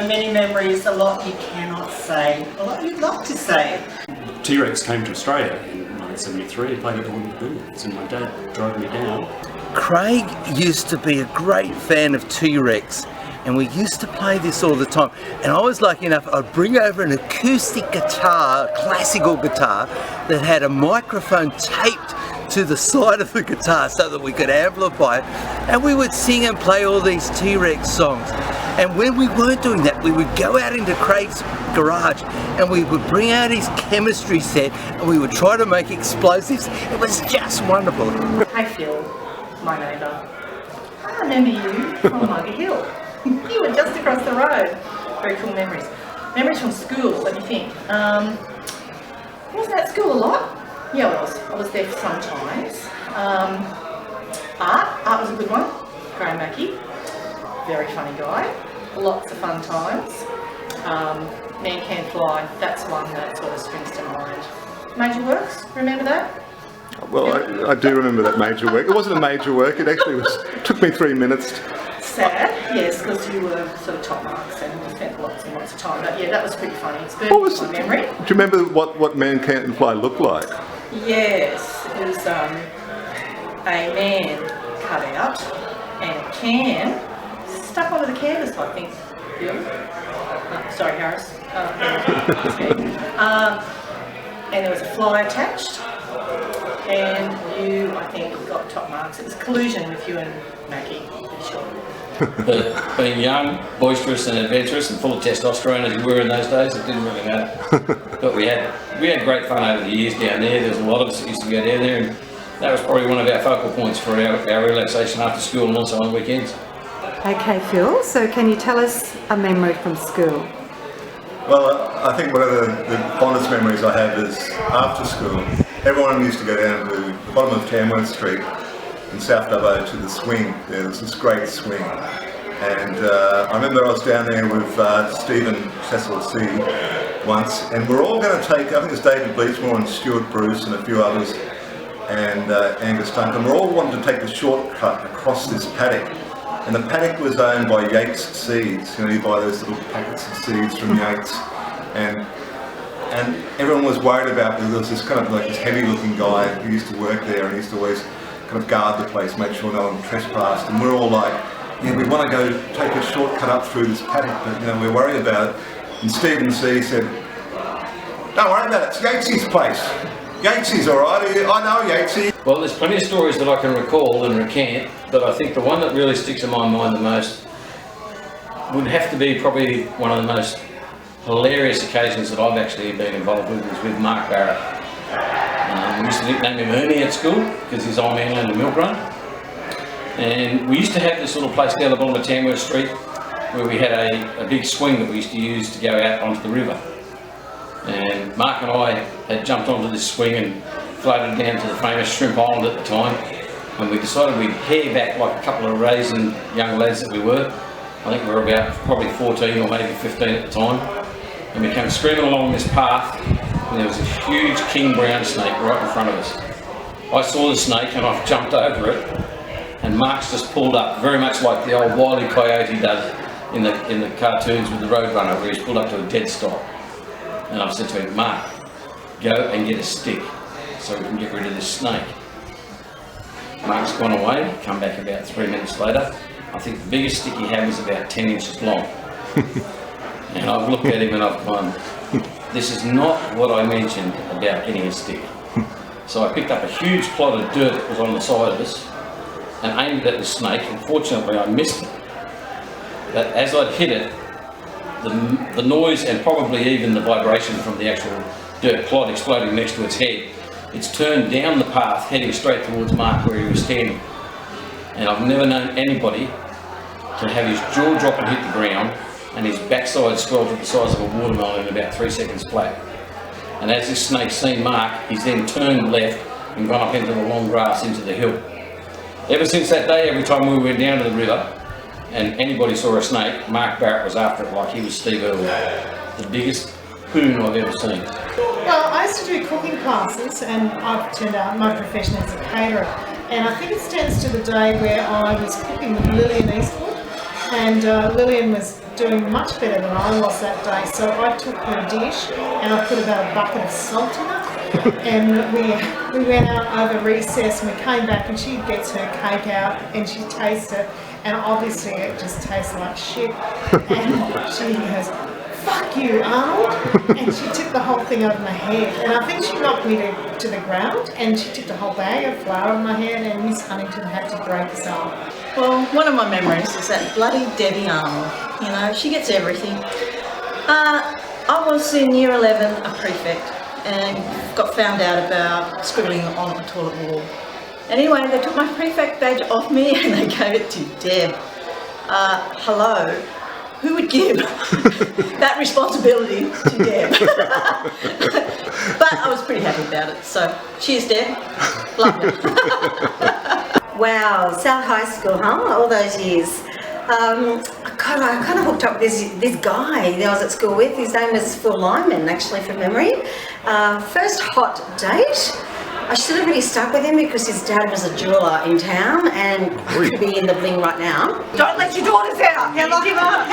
many memories, a lot you cannot say, a lot you'd love to say. T-Rex came to Australia in 1973 and played at the Wooden Billions, and my dad drove me down. Craig used to be a great fan of T-Rex, and we used to play this all the time. And I was lucky enough, I'd bring over an acoustic guitar, classical guitar, that had a microphone taped to the side of the guitar so that we could amplify it. And we would sing and play all these T-Rex songs. And when we weren't doing that, we would go out into Craig's garage and we would bring out his chemistry set and we would try to make explosives. It was just wonderful. Hey Phil, my neighbour. I remember you from Mugger Hill. You were just across the road. Very cool memories. Memories from school, let me think. Wasn't at school a lot? Yeah, I was. I was there sometimes. Art was a good one. Graham Mackey, very funny guy. Lots of fun times. Man Can Fly, that's one that sort of springs to mind. Major Works, remember that? Well, I do remember that major work. It wasn't a major work, it actually took me 3 minutes. Sad, yes, because you were sort of top marks and you spent lots and lots of time. But yeah, that was pretty funny. It's burned in my memory. Do you remember what Man Can't Fly looked like? Yes, it was a man cut out and a can stuck onto the canvas, I think. Sorry, Harris. And there was a fly attached. And you, I think, got top marks. It was collusion with you and Mackie, pretty sure. But being young, boisterous and adventurous and full of testosterone as we were in those days, it didn't really matter. But we had great fun over the years down there. There was a lot of us that used to go down there, and that was probably one of our focal points for our relaxation after school and also on weekends. Okay, Phil, so can you tell us a memory from school? Well, I think one of the fondest memories I have is after school. Everyone used to go down to the bottom of Tamworth Street in South Dubbo to the swing. There was this great swing. And I remember I was down there with Stephen Cecil C once, and we're all going to take, I think it's David Bleachmore and Stuart Bruce and a few others, and Angus Duncan, we're all wanting to take the shortcut across this paddock. And the paddock was owned by Yates Seeds. You know, you buy those little packets of seeds from Yates. And everyone was worried about, there was this kind of like this heavy looking guy who used to work there and he used to always kind of guard the place, make sure no one trespassed. And we're all like, yeah, we want to go take a shortcut up through this paddock, but you know, we're worried about it. And Stephen C said, don't worry about it, it's Yatesy's place. Yatesy's alright, I know Yatesy. Well, there's plenty of stories that I can recall and recant, but I think the one that really sticks in my mind the most would have to be probably one of the most hilarious occasions that I've actually been involved with was with Mark Barrett. We used to nickname him Ernie at school because his old man owned a milk run. And we used to have this little place down the bottom of Tamworth Street where we had a big swing that we used to use to go out onto the river. And Mark and I had jumped onto this swing and floated down to the famous Shrimp Island at the time. And we decided we'd hair back like a couple of raisin young lads that we were. I think we were about probably 14 or maybe 15 at the time. And we came screaming along this path and there was a huge king brown snake right in front of us. I saw the snake and I jumped over it, and Mark's just pulled up, very much like the old Wile E. Coyote does in the cartoons with the Roadrunner, where he's pulled up to a dead stop. And I've said to him, Mark, go and get a stick so we can get rid of this snake. Mark's gone away, come back about 3 minutes later. I think the biggest stick he had was about 10 inches long. And I've looked at him and I've gone, this is not what I mentioned about getting a stick. So I picked up a huge clod of dirt that was on the side of us and aimed it at the snake. Unfortunately, I missed it. But as I'd hit it, the noise and probably even the vibration from the actual dirt clod exploding next to its head, it's turned down the path heading straight towards Mark where he was standing. And I've never known anybody to have his jaw drop and hit the ground and his backside swell to the size of a watermelon in about 3 seconds flat. And as this snake seen Mark, he's then turned left and gone up into the long grass into the hill. Ever since that day, every time we went down to the river and anybody saw a snake, Mark Barrett was after it like he was Steve Irwin. The biggest poon I've ever seen. Well, I used to do cooking classes and I've turned out my profession as a caterer. And I think it stands to the day where I was cooking with Lillian Eastwood, and Lillian was doing much better than I was that day. So I took her dish and I put about a bucket of salt in it. And we went out over recess and we came back and she gets her cake out and she tastes it. And obviously it just tastes like shit. And she goes, "Fuck you, Arnold." And she took the whole thing over my head. And I think she knocked me to the ground and she took the whole bag of flour on my head and Miss Huntington had to break us up. Well, one of my memories is that bloody Debbie Arnold. You know, she gets everything. I was in year 11 a prefect and got found out about scribbling on the toilet wall. Anyway, they took my prefect badge off me and they gave it to Deb. Hello. Who would give that responsibility to Deb? But I was pretty happy about it. So, cheers, Deb. Love it. Wow, South High School, huh? All those years. I kind of hooked up with this guy that I was at school with. His name was Phil Lyman, actually, from memory. First hot date. I should have really stuck with him because his dad was a jeweller in town and I could be in the bling right now. Don't let your daughters out! Give up.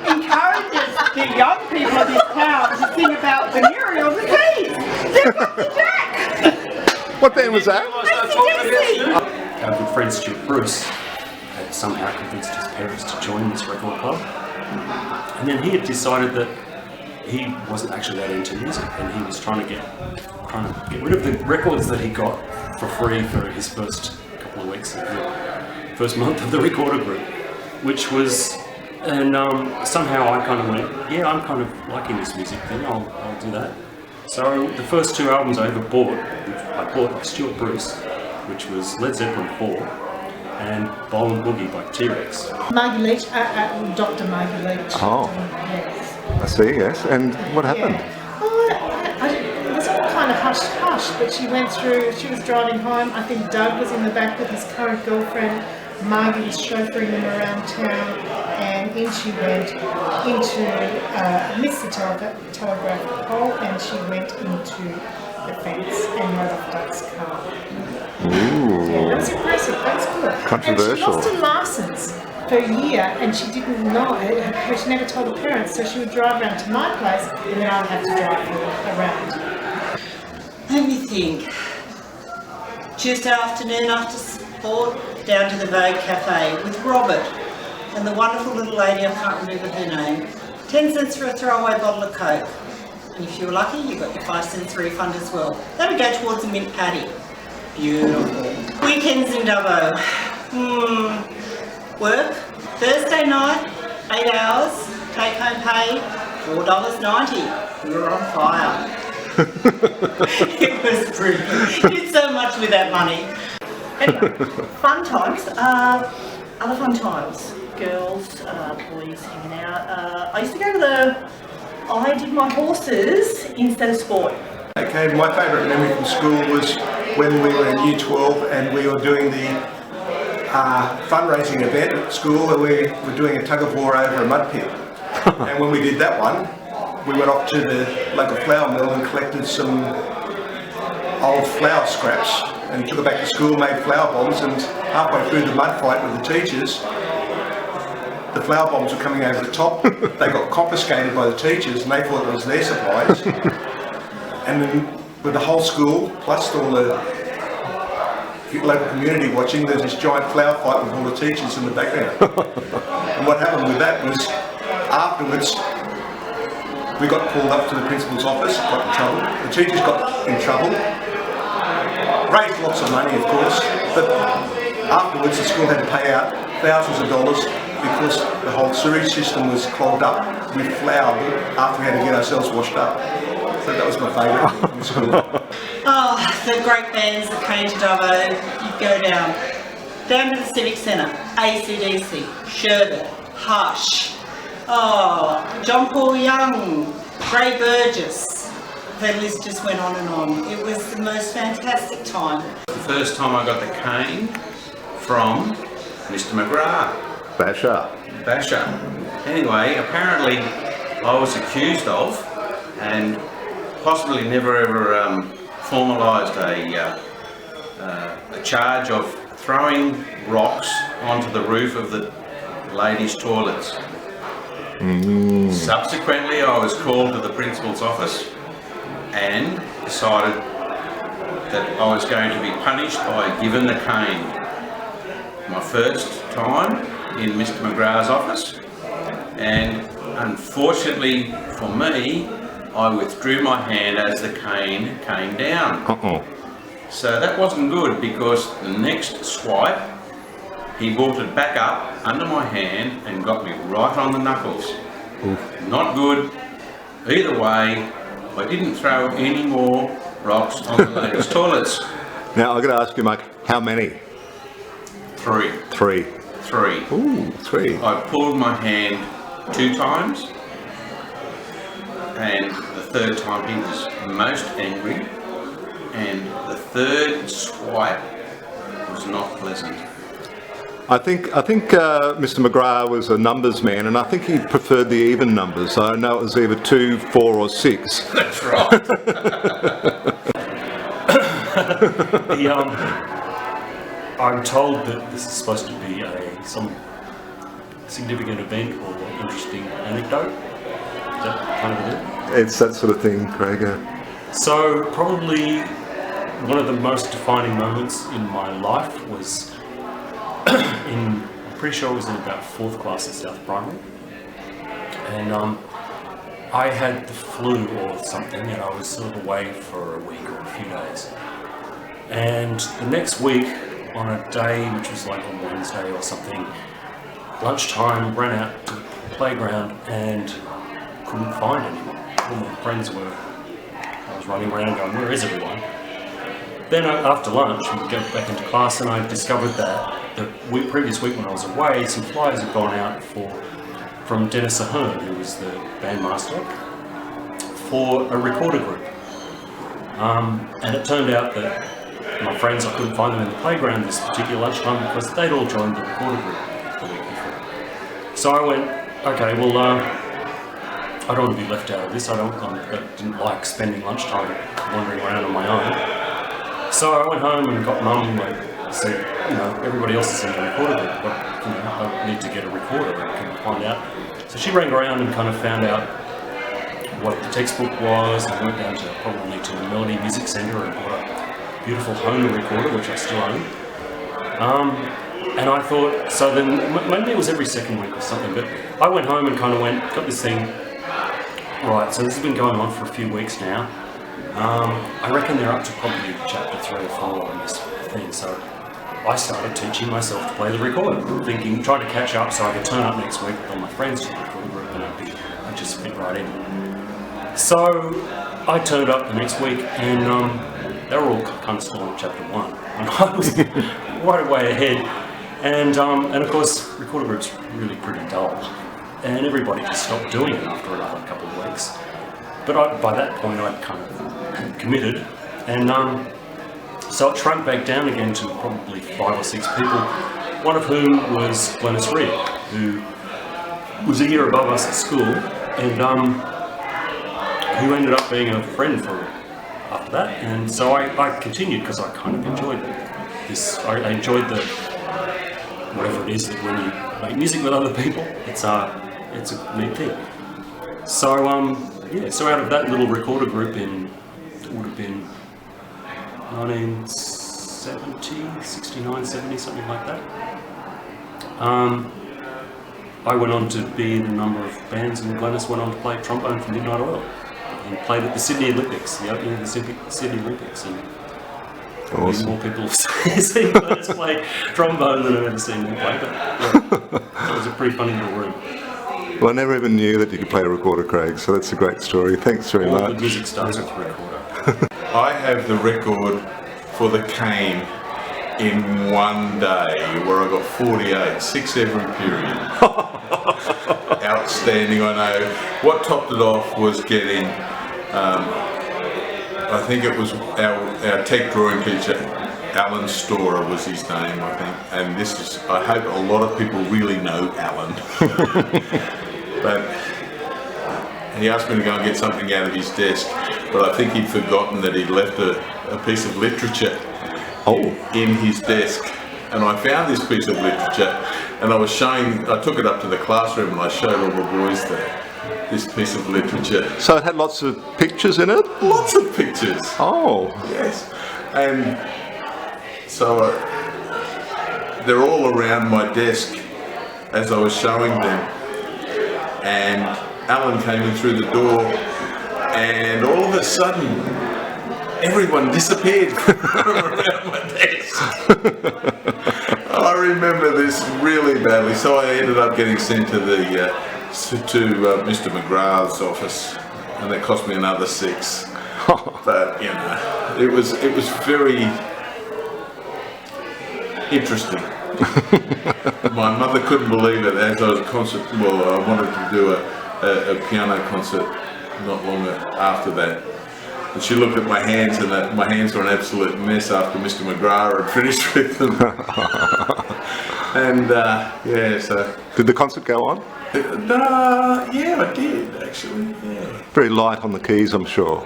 Encourages the young people of this town to think about venereal disease. They've got the jack. What band was that? Our good friend Stu Bruce had somehow convinced his parents to join this record club. And then he had decided that he wasn't actually that into music and he was trying to get rid of the records that he got for free for his first couple of weeks of the first month of the recorder group, which was, and somehow I kind of went, yeah, I'm kind of liking this music thing, I'll do that. So the first two albums I ever bought, I bought by Stuart Bruce, which was Led Zeppelin 4 and Bowl and Boogie by T-Rex. Margie Leach, Dr. Margie Leach. Oh. Yes. I see, yes. And what happened? Yeah. It was all kind of hush-hush, but she was driving home. I think Doug was in the back with his current girlfriend. Margie was chauffeuring them around town, and in she went into, missed the telegraph pole, and she went into the fence and rode off Doug's car. Ooh. Yeah, that was impressive. That was good. Controversial. And she lost her licence for a year, and she didn't know it. She never told her parents, so she would drive around to my place, and then I'd have to drive her around. Let me think. Tuesday afternoon after sport, down to the Vogue Cafe with Robert and the wonderful little lady, I can't remember her name. 10 cents for a throwaway bottle of Coke. And if you were lucky, you got your 5 cents refund as well. That would go towards a mint patty. Beautiful. Weekends in Dubbo. Work, Thursday night, 8 hours, take home pay, $4.90. We were on fire. It was brilliant. Did so much with that money. Anyway, fun times. Other fun times. Girls, boys hanging out. I used to go to I did my horses instead of sport. Okay, my favourite memory from school was when we were in Year 12 and we were doing the fundraising event at school where we were doing a tug of war over a mud pit. And when we did that one, we went off to the local flour mill and collected some old flour scraps and took it back to school, made flour bombs, and halfway through the mud fight with the teachers, the flour bombs were coming over the top. They got confiscated by the teachers and they thought it was their supplies. And then with the whole school, plus all the local community watching, there's this giant flour fight with all the teachers in the background. And what happened with that was, afterwards, we got called up to the principal's office, got in trouble. The teachers got in trouble, raised lots of money of course, but afterwards the school had to pay out thousands of dollars because the whole sewage system was clogged up with flour after we had to get ourselves washed up. So that was my favourite in school. Oh, the great bands that came to Dubbo. You'd go down to the Civic Centre, AC/DC, Sherbet, Hush, John Paul Young, Ray Burgess. The list just went on and on. It was the most fantastic time. The first time I got the cane from Mr. McGrath. Basher. Anyway, apparently I was accused of and possibly never ever formalised a charge of throwing rocks onto the roof of the ladies' toilets. Subsequently, I was called to the principal's office and decided that I was going to be punished by given the cane. My first time in Mr. McGrath's office, and unfortunately for me, I withdrew my hand as the cane came down. So that wasn't good, because the next swipe, he brought it back up under my hand and got me right on the knuckles. Not good. Either way, I didn't throw any more rocks on the ladies' toilets. Now, I've got to ask you, Mike, how many? 3. 3. 3. Ooh, 3. I pulled my hand 2 times, and the third time he was most angry, and the third swipe was not pleasant. I think Mr. McGrath was a numbers man, and I think he preferred the even numbers. I know it was either 2, 4 or 6. That's right. I'm told that this is supposed to be some significant event or interesting anecdote. Is that kind of it? It's that sort of thing, Craig. So probably one of the most defining moments in my life was I'm pretty sure it was in about 4th class at South Primary, and I had the flu or something, and I was sort of away for a week or a few days. And the next week, on a day which was like on Wednesday or something, lunchtime, ran out to the playground and couldn't find anyone. All my friends were, I was running around going, where is everyone? Then after lunch, we go back into class, and I discovered that the previous week when I was away, some flyers had gone out from Dennis Ahern, who was the bandmaster, for a recorder group. And it turned out that my friends, I couldn't find them in the playground this particular lunchtime because they'd all joined the recorder group the week before. So I went, okay, well, I don't want to be left out of this. I didn't like spending lunchtime wandering around on my own. So I went home and got mum and said, everybody else is in the recorder group, but I need to get a recorder, I can find out. So she rang around and kind of found out what the textbook was, and went down to probably to the Melody Music Centre and bought a beautiful Hohner recorder, which I still own. And I thought, so then maybe it was every second week or something, but I went home and kind of got this thing, right, so this has been going on for a few weeks now. I reckon they're up to probably chapter 3 or 4 on this thing, so I started teaching myself to play the recorder, trying to catch up so I could turn up next week with all my friends to the recorder group, and I'd just fit right in. So I turned up the next week, and they were all kind of still on chapter 1, and I was right away ahead. And of course, recorder group's really pretty dull, and everybody just stopped doing it after another couple of weeks. But by that point, I'd kind of committed, and so it shrunk back down again to probably 5 or 6 people, one of whom was Glennis Reed, who was a year above us at school, and who ended up being a friend for after that. And so I continued because I kind of enjoyed this. I enjoyed the whatever it is that when you make music with other people, it's a neat thing. So so out of that little recorder group it would have been 1970, 69, 70, something like that. I went on to be in a number of bands, and Glennis went on to play trombone for Midnight Oil and played at the Sydney Olympics, the opening of the Sydney Olympics. And awesome. More people have seen Glennis play trombone than I've ever seen them play, but yeah, it was a pretty funny little room. Well, I never even knew that you could play a recorder, Craig, so that's a great story. Thanks very much. All the music starts with a recorder. I have the record for the cane in one day where I got 48, 6 every period. Outstanding, I know. What topped it off was getting, I think it was our tech drawing teacher, Alan Storer was his name, I think. And this is, I hope a lot of people really know Alan. But he asked me to go and get something out of his desk, but I think he'd forgotten that he'd left a piece of literature in his desk. and I found this piece of literature, and I took it up to the classroom and I showed all the boys this piece of literature. So it had lots of pictures in it? Lots of pictures. Oh. Yes. And so they're all around my desk as I was showing them. And Alan came in through the door, and all of a sudden, everyone disappeared from around my desk. I remember this really badly, so I ended up getting sent to Mr. McGrath's office, and that cost me another $6. But you know, it was very interesting. My mother couldn't believe it. As I was I wanted to do a piano concert not long after that. And she looked at my hands, and my hands were an absolute mess after Mr. McGrath had finished with them. And yeah, so. Did the concert go on? Yeah, I did actually. Yeah. Very light on the keys, I'm sure.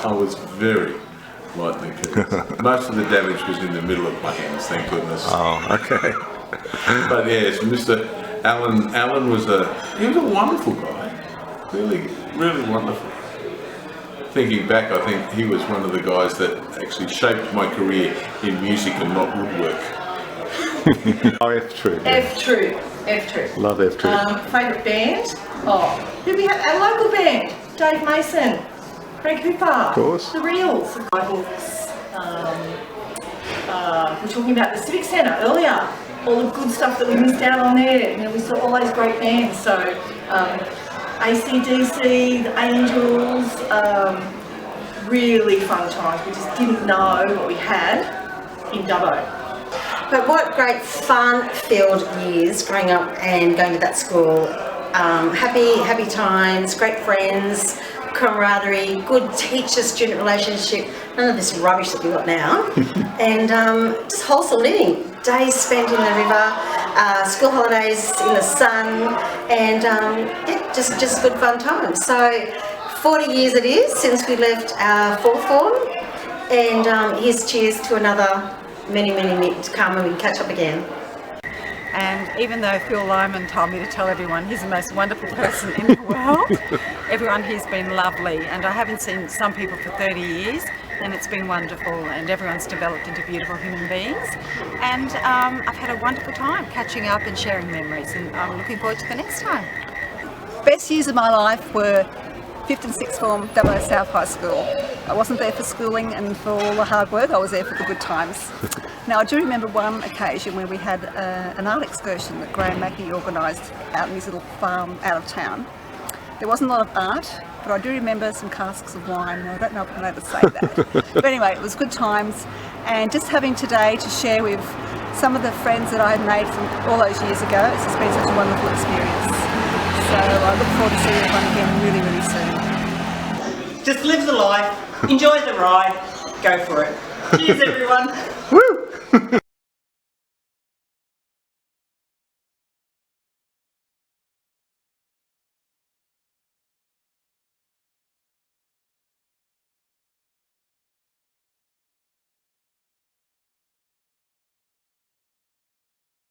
I was very light on the keys. Most of the damage was in the middle of my hands, thank goodness. Oh, okay. But yes, Mr. Alan was a wonderful guy. Really, really wonderful. Thinking back, I think he was one of the guys that actually shaped my career in music and not woodwork. Oh, F-True. F-True. Love F-True. Favourite band? Oh, who we have? Our local band. Dave Mason, Greg Hooper. Of course. The Reels. Books. We're talking about the Civic Centre earlier. All the good stuff that we missed out on there. You know, we saw all those great bands. So, AC/DC, the Angels. Really fun times. We just didn't know what we had in Dubbo. But what great fun-filled years growing up and going to that school. Happy times, great friends, camaraderie, good teacher-student relationship, none of this rubbish that we've got now. And just wholesome living. Days spent in the river, school holidays in the sun, and yeah, just good fun times. So 40 years it is since we left our fourth form, and here's cheers to another many to come, and we can catch up again. And even though Phil Lyman told me to tell everyone he's the most wonderful person in the world, everyone here's been lovely, and I haven't seen some people for 30 years, and it's been wonderful, and everyone's developed into beautiful human beings, and I've had a wonderful time catching up and sharing memories, and I'm looking forward to the next time. Best years of my life were 5th and 6th form, Dubbo South High School. I wasn't there for schooling and for all the hard work, I was there for the good times. Now I do remember one occasion where we had an art excursion that Graham Mackey organised out in his little farm out of town. There wasn't a lot of art, but I do remember some casks of wine. I don't know if I'm allowed to say that. But anyway, it was good times, and just having today to share with some of the friends that I had made from all those years ago, it's just been such a wonderful experience. So I look forward to seeing everyone again really soon. Just live the life, enjoy the ride, go for it. Cheers everyone. Woo!